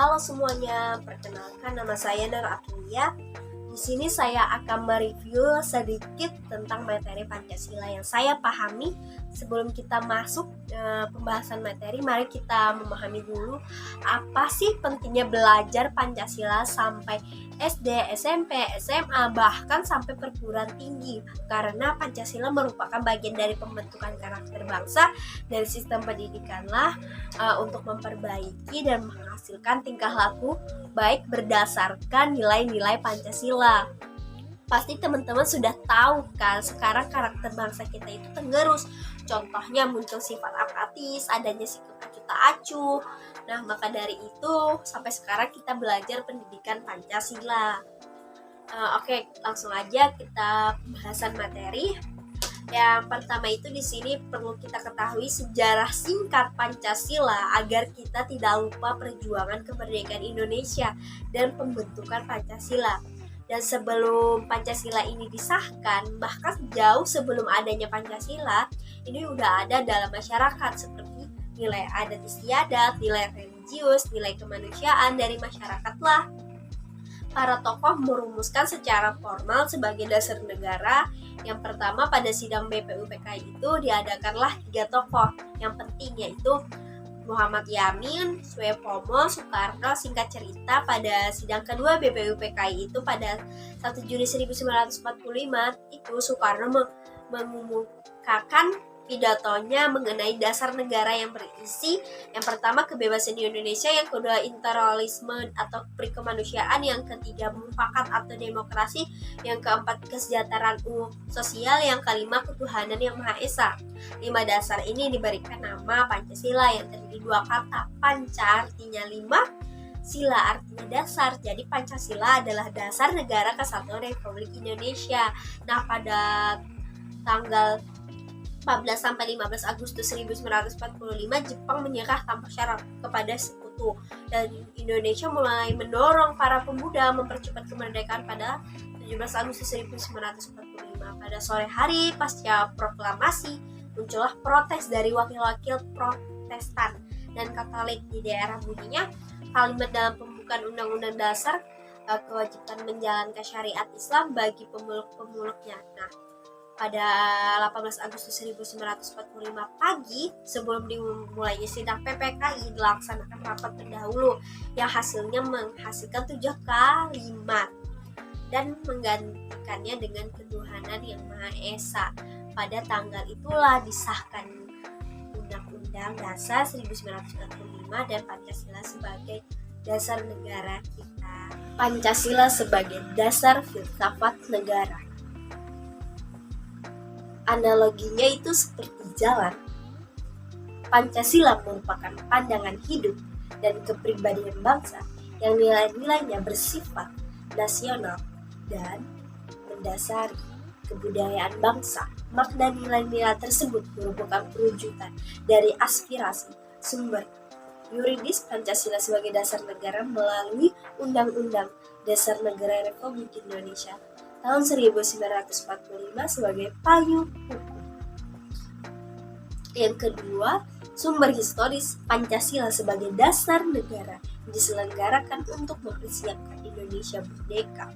Halo semuanya, perkenalkan nama saya Nara Atulia. Di sini saya akan mereview sedikit tentang materi Pancasila yang saya pahami. Sebelum kita masuk pembahasan materi, mari kita memahami dulu apa sih pentingnya belajar Pancasila sampai SD, SMP, SMA, bahkan sampai perguruan tinggi. Karena Pancasila merupakan bagian dari pembentukan karakter bangsa dari sistem pendidikanlah untuk memperbaiki dan menghasilkan tingkah laku baik berdasarkan nilai-nilai Pancasila. Pasti teman-teman sudah tahu kan, sekarang karakter bangsa kita itu tenggerus. Contohnya muncul sifat apatis, adanya sikap acuh tak acuh. Nah, maka dari itu sampai sekarang kita belajar pendidikan Pancasila. Oke, langsung aja kita pembahasan materi. Yang pertama itu di sini perlu kita ketahui sejarah singkat Pancasila agar kita tidak lupa perjuangan kemerdekaan Indonesia dan pembentukan Pancasila. Dan sebelum Pancasila ini disahkan, bahkan jauh sebelum adanya Pancasila, ini udah ada dalam masyarakat seperti nilai adat istiadat, nilai religius, nilai kemanusiaan dari masyarakat lah. Para tokoh merumuskan secara formal sebagai dasar negara. Yang pertama pada sidang BPUPKI itu diadakanlah 3 tokoh yang penting, yaitu Muhammad Yamin, Suepomo, Soekarno. Singkat cerita, pada sidang kedua BPUPKI itu pada 1 Juni 1945 itu Soekarno mengumumkan pidatonya mengenai dasar negara yang berisi yang pertama kebebasan di Indonesia, yang kedua integralisme atau perikemanusiaan, yang ketiga mufakat atau demokrasi, yang keempat kesejahteraan sosial, yang kelima ketuhanan yang Maha Esa. 5 dasar ini diberikan nama Pancasila yang terdiri 2 kata. Panca artinya 5, sila artinya dasar. Jadi Pancasila adalah dasar negara kesatuan Republik Indonesia. Nah, pada tanggal 14 sampai 15 Agustus 1945 Jepang menyerah tanpa syarat kepada sekutu, dan Indonesia mulai mendorong para pemuda mempercepat kemerdekaan pada 17 Agustus 1945. Pada sore hari pasca proklamasi muncullah protes dari wakil-wakil Protestan dan Katolik di daerah. Bunyinya kalimat dalam pembukaan Undang-Undang Dasar, kewajiban menjalankan syariat Islam bagi pemeluk-pemuluknya. Nah, pada 18 Agustus 1945 pagi, sebelum dimulainya sidang PPKI, dilaksanakan rapat pendahulu yang hasilnya menghasilkan 7 kalimat dan menggantikannya dengan ketuhanan yang Maha Esa. Pada tanggal itulah disahkan Undang-Undang Dasar 1945 dan Pancasila sebagai dasar negara kita. Pancasila sebagai dasar filsafat negara. Analoginya itu seperti jalan. Pancasila merupakan pandangan hidup dan kepribadian bangsa yang nilai-nilainya bersifat nasional dan mendasari kebudayaan bangsa. Makna nilai-nilai tersebut merupakan perwujudan dari aspirasi sumber yuridis Pancasila sebagai dasar negara melalui Undang-Undang Dasar Negara Republik Indonesia tahun 1945 sebagai payung hukum. Yang kedua, sumber historis Pancasila sebagai dasar negara diselenggarakan untuk mempersiapkan Indonesia merdeka.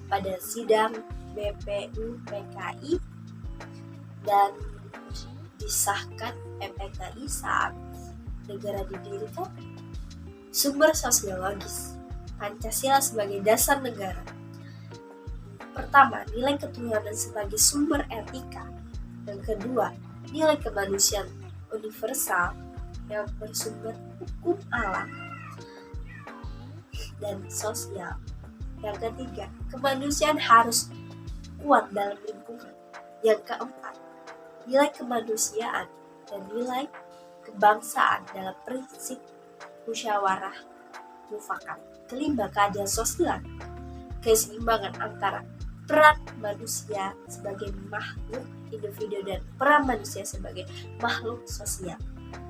Pada sidang BPUPKI dan disahkan PPKI saat negara didirikan. Sumber sosiologis Pancasila sebagai dasar negara. Pertama, nilai ketuhanan sebagai sumber etika. Yang kedua, nilai kemanusiaan universal yang bersumber hukum alam dan sosial. Yang ketiga, kemanusiaan harus kuat dalam lingkungan. Yang keempat, nilai kemanusiaan dan nilai kebangsaan dalam prinsip musyawarah mufakat. Kelima, keadilan sosial, keseimbangan antara peran manusia sebagai makhluk individu dan peran manusia sebagai makhluk sosial.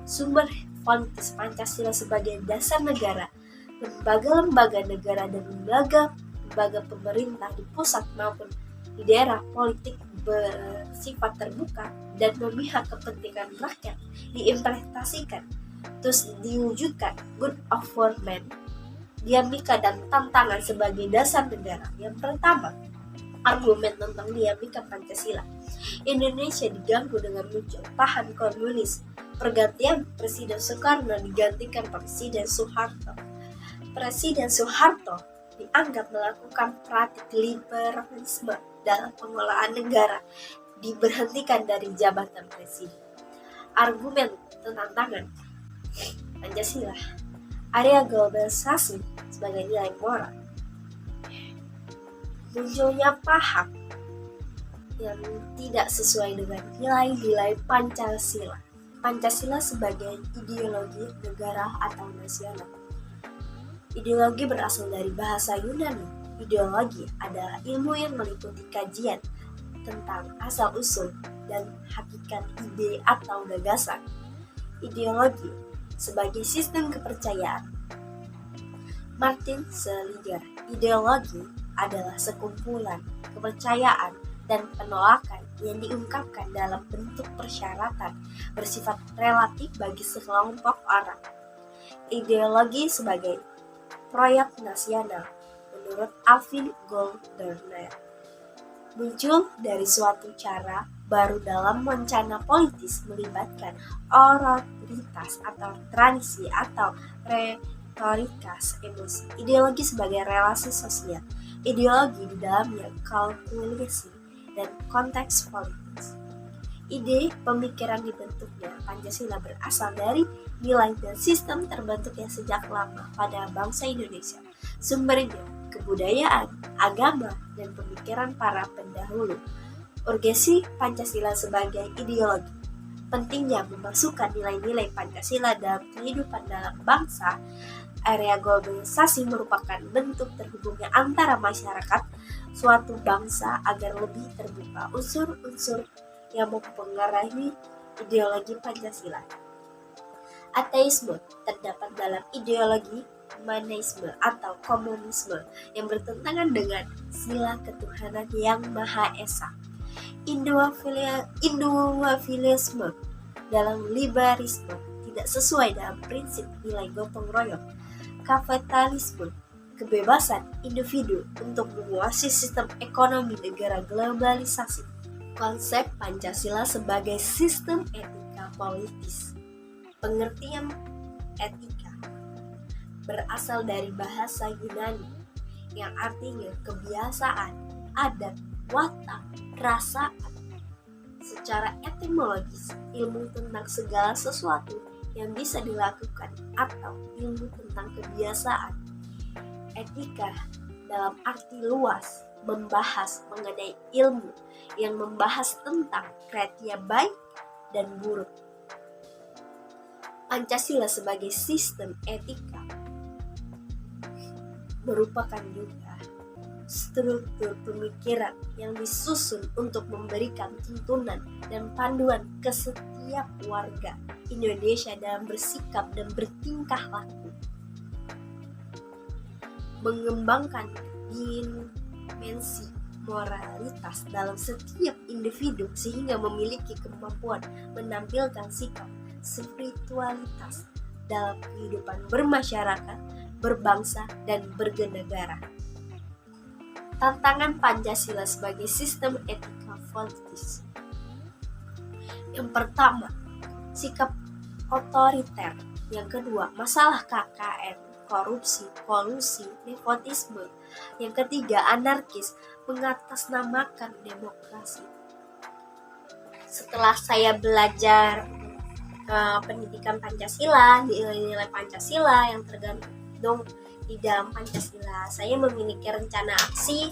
Sumber fonis Pancasila sebagai dasar negara. Lembaga-lembaga negara dan lembaga pemerintah di pusat maupun di daerah politik bersifat terbuka dan memihak kepentingan rakyat diimplementasikan Terus diwujudkan good of government, dinamika dan tantangan sebagai dasar negara. Yang pertama, argumen tentang dinamika Pancasila. Indonesia diganggu dengan muncul paham komunis. Pergantian Presiden Soekarno digantikan Presiden Soeharto. Presiden Soeharto dianggap melakukan praktik liberalisme dalam pengelolaan negara, diberhentikan dari jabatan presiden. Argumen tantangan Pancasila, area globalisasi sebagai nilai moral. Munculnya paham yang tidak sesuai dengan nilai-nilai Pancasila. Pancasila sebagai ideologi negara atau nasional. Ideologi berasal dari bahasa Yunani. Ideologi adalah ilmu yang meliputi kajian tentang asal-usul dan hakikat ide atau gagasan. Ideologi sebagai sistem kepercayaan. Martin Seligger, ideologi adalah sekumpulan kepercayaan dan penolakan yang diungkapkan dalam bentuk persyaratan bersifat relatif bagi sekelompok orang. Ideologi sebagai proyek nasional menurut Alvin Goldner muncul dari suatu cara baru dalam rencana politis melibatkan otoritas atau tradisi atau retorikas emosi. Ideologi sebagai relasi sosial. Ideologi di dalamnya kalkulasi dan konteks politis. Ide pemikiran dibentuknya Pancasila berasal dari nilai dan sistem terbentuknya sejak lama pada bangsa Indonesia. Sumbernya kebudayaan, agama, dan pemikiran para pendahulu. Urgensi Pancasila sebagai ideologi. Pentingnya memasukkan nilai-nilai Pancasila dalam kehidupan dalam bangsa. Area globalisasi merupakan bentuk terhubungnya antara masyarakat suatu bangsa agar lebih terbuka unsur-unsur yang mempengaruhi ideologi Pancasila. Ateisme terdapat dalam ideologi humanisme atau komunisme yang bertentangan dengan sila ketuhanan yang Maha Esa. Individualisme dalam liberalisme tidak sesuai dalam prinsip nilai gotong royong. Kapitalisme, kebebasan individu untuk menguasai sistem ekonomi negara globalisasi. Konsep Pancasila sebagai sistem etika politis. Pengertian etika berasal dari bahasa Yunani yang artinya kebiasaan, adat, watak, perasaan. Secara etimologis, ilmu tentang segala sesuatu yang bisa dilakukan atau ilmu tentang kebiasaan. Etika dalam arti luas membahas mengenai ilmu yang membahas tentang kriteria baik dan buruk. Pancasila sebagai sistem etika merupakan juga struktur pemikiran yang disusun untuk memberikan tuntunan dan panduan ke setiap warga Indonesia dalam bersikap dan bertingkah laku. Mengembangkan dimensi moralitas dalam setiap individu sehingga memiliki kemampuan menampilkan sikap spiritualitas dalam kehidupan bermasyarakat, berbangsa, dan bernegara. Tantangan Pancasila sebagai sistem etika politis. Yang pertama, sikap otoriter. Yang kedua, masalah KKN, korupsi, kolusi, nepotisme. Yang ketiga, anarkis, mengatasnamakan demokrasi. Setelah saya belajar pendidikan Pancasila, nilai-nilai Pancasila yang tergandung di dalam Pancasila, saya memiliki rencana aksi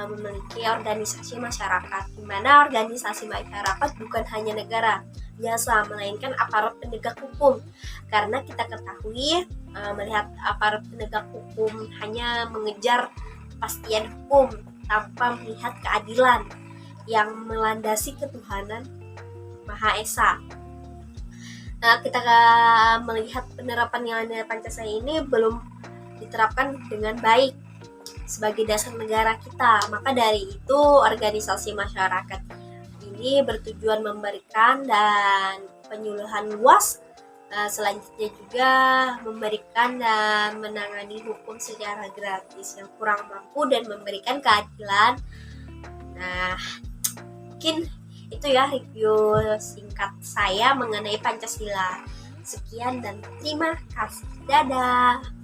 memiliki organisasi masyarakat, di mana organisasi masyarakat bukan hanya negara biasa, melainkan aparat penegak hukum. Karena kita ketahui melihat aparat penegak hukum hanya mengejar kepastian hukum tanpa melihat keadilan yang melandasi ketuhanan Maha Esa. Nah, kita melihat penerapan nilai-nilai Pancasila ini belum diterapkan dengan baik sebagai dasar negara kita. Maka dari itu organisasi masyarakat ini bertujuan memberikan dan penyuluhan luas Selanjutnya juga memberikan dan menangani hukum secara gratis yang kurang mampu dan memberikan keadilan. Nah, mungkin itu ya review singkat saya mengenai Pancasila. Sekian dan terima kasih. Dadah.